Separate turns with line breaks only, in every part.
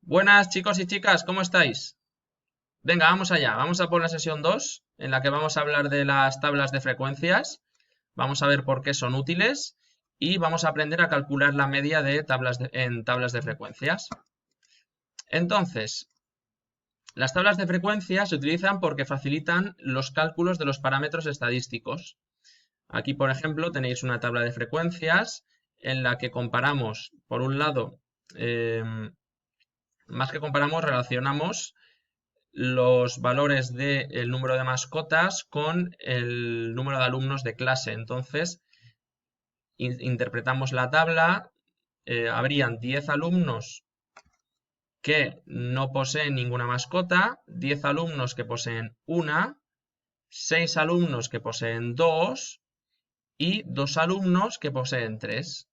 Buenas chicos y chicas, ¿cómo estáis? Venga, vamos allá. Vamos a por la sesión 2, en la que vamos a hablar de las tablas de frecuencias. Vamos a ver por qué son útiles y vamos a aprender a calcular la media de en tablas de frecuencias. Entonces, las tablas de frecuencias se utilizan porque facilitan los cálculos de los parámetros estadísticos. Aquí, por ejemplo, tenéis una tabla de frecuencias en la que comparamos, por un lado, más que comparamos, relacionamos los valores del número de mascotas con el número de alumnos de clase. Entonces, interpretamos la tabla, habrían 10 alumnos que no poseen ninguna mascota, 10 alumnos que poseen una, 6 alumnos que poseen 2 y 2 alumnos que poseen 3.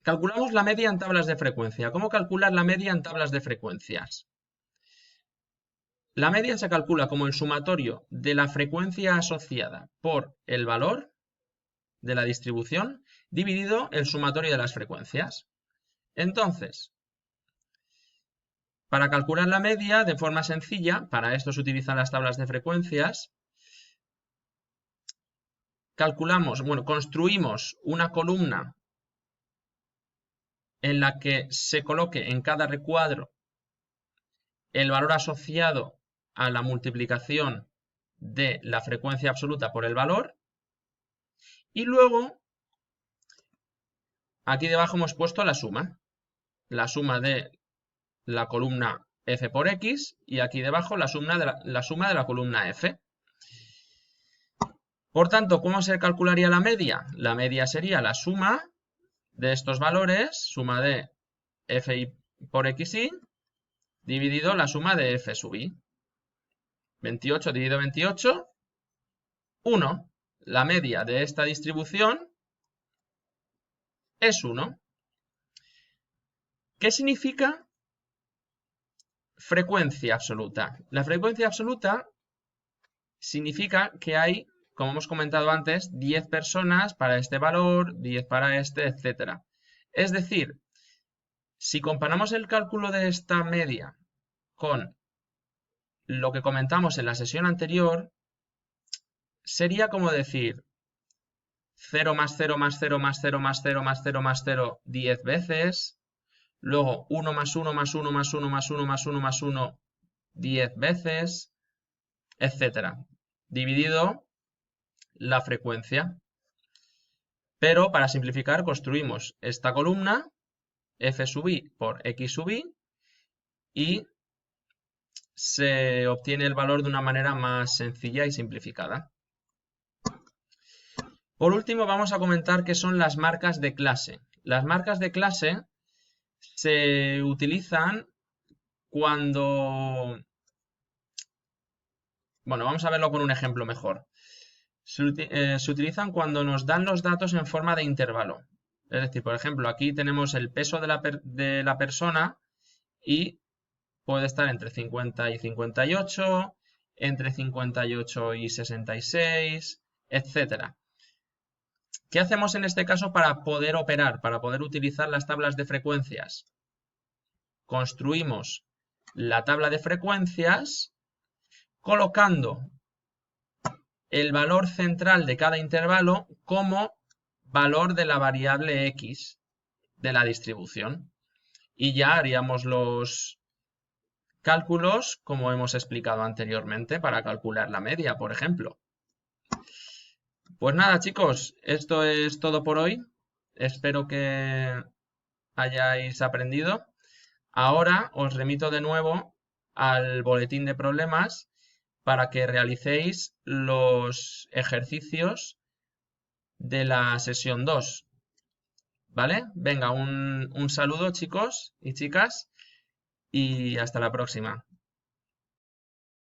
Calculamos la media en tablas de frecuencia. ¿Cómo calcular la media en tablas de frecuencias? La media se calcula como el sumatorio de la frecuencia asociada por el valor de la distribución dividido el sumatorio de las frecuencias. Entonces, para calcular la media de forma sencilla, para esto se utilizan las tablas de frecuencias, construimos una columna en la que se coloque en cada recuadro el valor asociado a la multiplicación de la frecuencia absoluta por el valor. Y luego, aquí debajo hemos puesto la suma de la columna f por x y aquí debajo la suma de la columna f. Por tanto, ¿cómo se calcularía la media? La media sería la suma de estos valores, suma de f por xy, dividido la suma de f sub i. 28 dividido 28, 1. La media de esta distribución es 1. ¿Qué significa frecuencia absoluta? La frecuencia absoluta significa que hay, como hemos comentado antes, 10 personas para este valor, 10 para este, etc. Es decir, si comparamos el cálculo de esta media con lo que comentamos en la sesión anterior, sería como decir 0 más 0 más 0 más 0 más 0 más 0 más 0 10 veces, luego 1 más 1 más 1 más 1 más 1 más 1 más 1 10 veces, etc. Dividido la frecuencia. Pero para simplificar construimos esta columna f sub i por x sub i y se obtiene el valor de una manera más sencilla y simplificada. Por último, vamos a comentar qué son las marcas de clase. Las marcas de clase se utilizan cuando... Bueno, vamos a verlo con un ejemplo mejor. Se utilizan cuando nos dan los datos en forma de intervalo. Es decir, por ejemplo, aquí tenemos el peso de la persona y puede estar entre 50 y 58, entre 58 y 66, etc. ¿Qué hacemos en este caso para poder operar, para poder utilizar las tablas de frecuencias? Construimos la tabla de frecuencias colocando el valor central de cada intervalo como valor de la variable x de la distribución. Y ya haríamos los cálculos como hemos explicado anteriormente para calcular la media, por ejemplo. Pues nada, chicos, esto es todo por hoy. Espero que hayáis aprendido. Ahora os remito de nuevo al boletín de problemas para que realicéis los ejercicios de la sesión 2. ¿Vale? Venga, un saludo, chicos y chicas, y hasta la próxima.